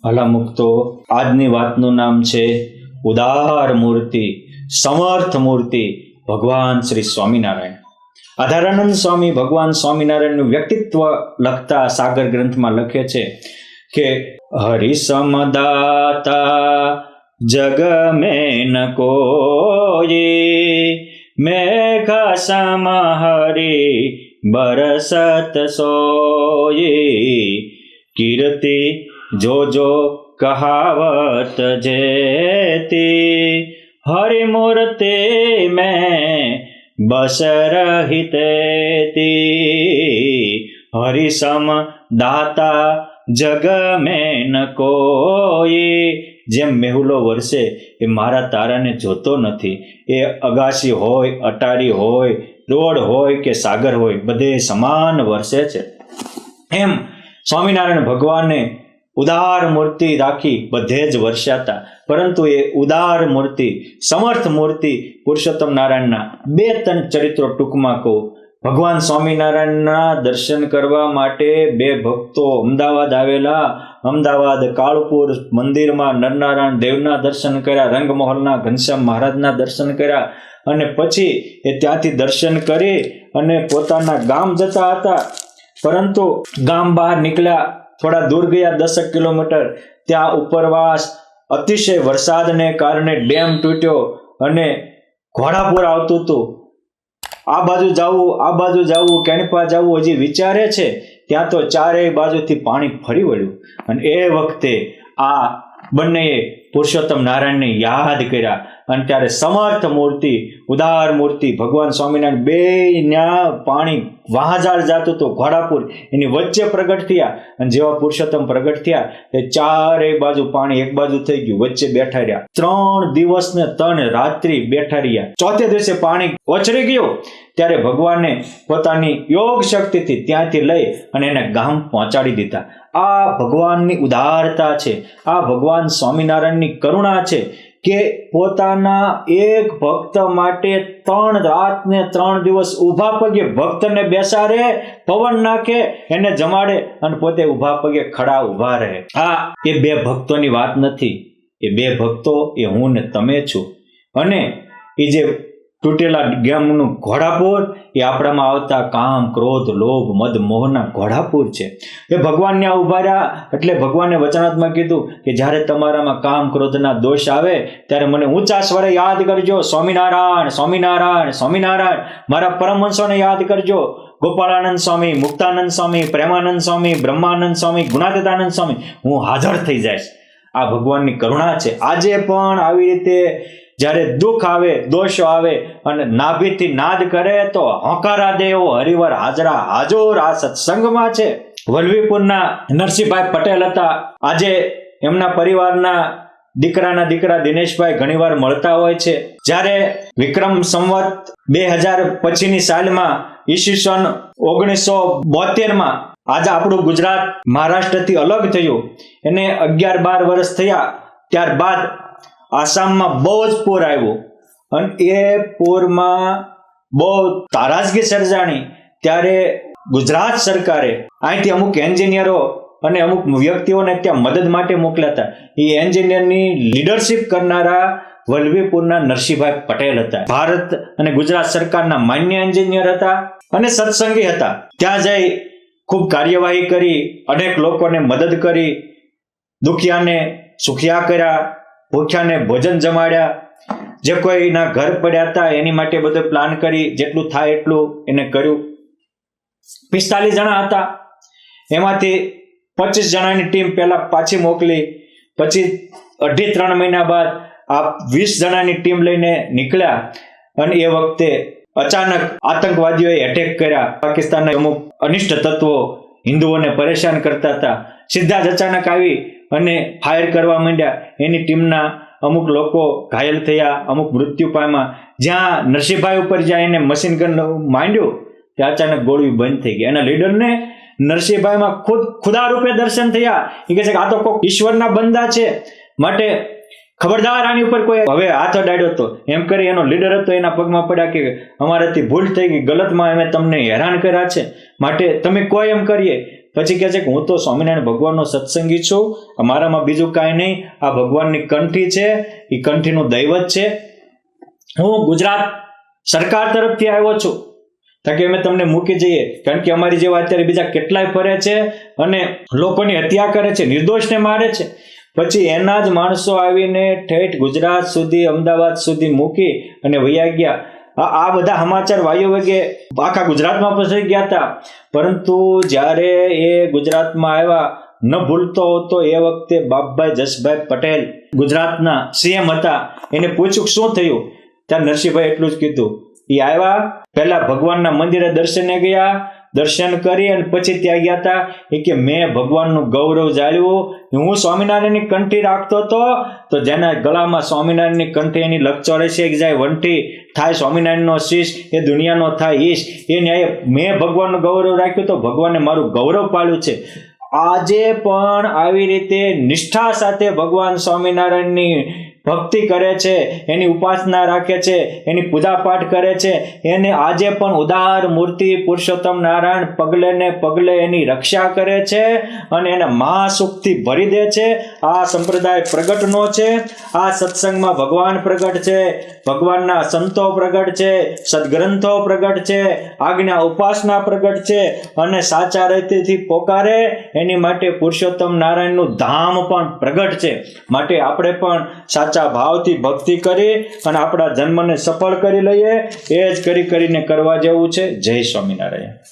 ભલા મુક્તો, આજની વાતનું નામ છે ઉદાર મૂર્તિ, સમર્થ મૂર્તિ ભગવાન શ્રી સ્વામિનારાયણ. આધારાનંદ સ્વામી ભગવાન સ્વામિનારાયણનું વ્યક્તિત્વ લખતા સાગર ગ્રંથમાં લખે છે કે હરિસમદાતા જગ મેં ન કોઈ, મેઘ સમ હરિ બરસત સોઈ, કીર્તિ જો જો કહાવત જેતી, હરિમૂર્તિ મેં બસ રહિતેતી, હરિસમ દાતા જગ મેં ન કોઈ. જેમ મેહુલો વરસે એ મારા તારાને જોતો નથી, એ અગાસી હોય, અટારી હોય, રોડ હોય કે સાગર હોય, બધે સમાન વરસે છે. એમ સ્વામિનારાયણ ભગવાને ઉદાર મૂર્તિ રાખી બધે જ વર્ષાતા, પરંતુ એ ઉદાર મૂર્તિ, સમર્થ મૂર્તિ પુરુષોત્તમ નારાયણના 2-3 ચરિત્રો ટૂંકમાં કહું. ભગવાન સ્વામિનારાયણના દર્શન કરવા માટે 2 ભક્તો અમદાવાદ આવેલા. અમદાવાદ કાળપુર મંદિરમાં નરનારાયણ દેવના દર્શન કર્યા, રંગમહોલના ઘનશ્યામ મહારાજના દર્શન કર્યા, અને પછી એ ત્યાંથી દર્શન કરી અને પોતાના ગામ જતા હતા. પરંતુ ગામ બહાર નીકળ્યા, થોડા દૂર ગયા 10 કિલોમીટર, ત્યાં ઉપરવાસ અતિશય વરસાદને કારણે ડેમ તૂટ્યો અને ઘોડાપુર આવતું હતું. આ બાજુ જવું, કેણપા જવું હજી વિચારે છે, ત્યાં તો ચારેય બાજુથી પાણી ફરી વળ્યું. અને એ વખતે આ બંનેએ પુરુષોત્તમ નારાયણને યાદ કર્યા, અને ત્યારે સમર્થ મૂર્તિ, ઉદાર મૂર્તિ ભગવાન સ્વામિનારાયણ બેયના પાણી વહાજાળ જાતું હતું ઘોડાપુર, એની વચ્ચે પ્રગટ થયા. અને જેવા પુરુષોત્તમ પ્રગટ થયા એ ચારેય બાજુ પાણી એક બાજુ થઈ ગયું, વચ્ચે બેઠા રહ્યા. 3 દિવસ ને 3 રાત્રિ બેઠા રહ્યા. ચોથે દિવસે પાણી ઓછરી ગયું, ત્યારે ભગવાને પોતાની યોગ શક્તિથી ત્યાંથી લઈ અને એને ગામ પહોંચાડી દીધા. આ ભગવાનની ઉદારતા છે, આ ભગવાન સ્વામિનારાયણની કરુણા છે કે પોતાના એક ભક્ત માટે 3 રાત ને 3 દિવસ ઊભા પગે ભક્તને બેસાડે, પવન નાખે, એને જમાડે અને પોતે ઊભા પગે ખડા ઊભા રહે. આ એ 2 ભક્તોની વાત નથી. એ 2 ભક્તો એ હું ને તમે છું. અને એ જે તૂટેલા ગામનું ઘોડાપુર એ આપણામાં આવતા કામ, ક્રોધ, લોભ, મદ, મોહના ઘોડાપુર છે. એ ભગવાન ત્યાં ઉભા રહ્યા. એટલે ભગવાને વચનાત્મા કીધું કે જ્યારે તમારામાં કામ, ક્રોધના દોષ આવે ત્યારે મને ઊંચા સ્વરે યાદ કરજો, સ્વામિનારાયણ, સ્વામિનારાયણ, સ્વામિનારાયણ. મારા પરમહંસોને યાદ કરજો, ગોપાળાનંદ સ્વામી, મુક્તાનંદ સ્વામી, પ્રેમાનંદ સ્વામી, બ્રહ્માનંદ સ્વામી, ગુણાતીતાનંદ સ્વામી. હું હાજર થઈ જઈશ. આ ભગવાનની કરુણા છે. આજે પણ આવી રીતે જ્યારે દુઃખ આવે, દોષો આવે અને નાભીથી નાદ કરે તો હોંકારા દે એવો હરિવર હાજરા હાજર આ સત્સંગમાં છે. વલ્લવીપુરના નરસિંહભાઈ પટેલ હતા. આજે એમના પરિવારના દીકરા દિનેશભાઈ ઘણીવાર મળતા હોય છે. જ્યારે વિક્રમ સંવત 2000 પછીની સાલમાં ઈસવીસન 1972માં આજે આપણું ગુજરાત મહારાષ્ટ્રથી અલગ થયું, એને 11-12 વર્ષ થયા. ત્યારબાદ આસામમાં બહુ જ પૂર આવ્યું અને એ પૂરમાં બહુ તારાજગી સર્જાણી. ત્યારે ગુજરાત સરકારે અહીંથી અમુક એન્જિનિયરો અને અમુક વ્યક્તિઓને ત્યાં મદદ માટે મોકલ્યા હતા. એ એન્જિનિયરની લીડરશિપ કરનારા વલ્લવીપુરના નરસિંહભાઈ પટેલ હતા. ભારત અને ગુજરાત સરકારના માન્ય એન્જિનિયર હતા અને સત્સંગી હતા. ત્યાં જઈ ખૂબ કાર્યવાહી કરી, અનેક લોકોને મદદ કરી, દુખિયાને સુખિયા કર્યા, ભૂખ્યાને ભોજન જમાડ્યા. જે કોઈના ઘર પડ્યા હતા એની માટે બધો પ્લાન કરી, જેટલું થાય એટલું એને કર્યું. 45 જણા હતા, એમાંથી 25 જણાની ટીમ પહેલા પાછી મોકલી. પછી 2.5-3 મહિના બાદ આ 20 જણાની ટીમ લઈને નીકળ્યા. અને એ વખતે અચાનક આતંકવાદીઓએ એટેક કર્યા. પાકિસ્તાનના અમુક અનિષ્ટ તત્વો હિન્દુઓને પરેશાન કરતા હતા. સીધા જ અચાનક આવી અને ફાયર કરવા માંડ્યા. એની ટીમના અમુક લોકો ઘાયલ થયા, અમુક મૃત્યુ પામ્યા. જ્યાં નરસિંહભાઈ ઉપર જ્યાં એને મશીન ગન માંડ્યું ત્યાં અચાનક ગોળી બંધ થઈ ગઈ. એના લીડરને નરસિંહભાઈમાં ખુદા રૂપે દર્શન થયા. એ કહે છે કે આ તો કોઈ ઈશ્વરના બંદા છે, માટે ખબરદાર આની ઉપર કોઈ હવે હાથ અડાડ્યો હતો. એમ કરી એનો લીડર હતો એના પગમાં પડ્યા કે અમારાથી ભૂલ થઈ ગઈ, ગલતમાં અમે તમને હેરાન કર્યા છે, માટે તમે કોઈ એમ કરીએ. પછી કહે છે કે હું તો સ્વામિનારાયણ ભગવાનનો સત્સંગી છું, મારામાં બીજું કાંઈ નહીં, આ ભગવાનની કંઠી છે, એ કંઠીનું દૈવત છે. હું ગુજરાત સરકાર તરફથી આવ્યો છું, તાકે અમે તમને મૂકી જઈએ, કારણ કે અમારી જેવા અત્યારે બીજા કેટલાય ફરે છે અને લોકોની હત્યા કરે છે, નિર્દોષને મારે છે. પછી એના જ માણસો આવીને ઠેઠ ગુજરાત સુધી, અમદાવાદ સુધી મૂકી અને વયા ગયા. આ બધા સમાચાર વાયુ વેગે આખા ગુજરાતમાં પસરી ગયા હતા. પરંતુ જ્યારે એ ગુજરાતમાં આવ્યા, ન ભૂલતો હતો એ વખતે બાપભાઈ જસભાઈ પટેલ ગુજરાતના સીએમ હતા, એને પૂછ્યું શું થયું, ત્યારે નરસિંહભાઈ એટલું જ કીધું, એ આવ્યા, પહેલા ભગવાનના મંદિરે દર્શને ગયા, દર્શન કરી અને પછી ત્યાં ગયા હતા. એ કે મેં ભગવાનનું ગૌરવ જાળવ્યું. હું સ્વામિનારાયણની કંઠી રાખતો હતો, તો જેના ગળામાં સ્વામિનારાયણની કંઠી, એની લક્ષોરેસી જાય વંઠી થાય, સ્વામિનારાયણનો શીશ એ દુનિયાનો થાય ઈશ, એ ન્યાય મેં ભગવાનનું ગૌરવ રાખ્યું, તો ભગવાને મારું ગૌરવ પાળ્યું છે. આજે પણ આવી રીતે નિષ્ઠા સાથે ભગવાન સ્વામિનારાયણની ભક્તિ કરે છે, એની ઉપાસના રાખે છે, એની પૂજા પાઠ કરે છે, એને આજે પણ ઉદાર મૂર્તિ પુરુષોત્તમ નારાયણ પગલે ને પગલે એની રક્ષા કરે છે અને એને મહાસુખથી ભરી દે છે. આ સંપ્રદાય પ્રગટનો છે, આ સત્સંગમાં ભગવાન પ્રગટ છે, ભગવાનના સંતો પ્રગટ છે, સદગ્રંથો પ્રગટ છે, આજ્ઞા ઉપાસના પ્રગટ છે અને સાચા રીતથી પોકારે એની માટે પુરુષોત્તમ નારાયણનું ધામ પણ પ્રગટ છે. માટે આપણે પણ સાચા ભાવથી ભક્તિ કરી અને આપણા જન્મને સફળ કરી લઈએ. એ જ કરીને કરવા જેવું છે. જય સ્વામિનારાયણ.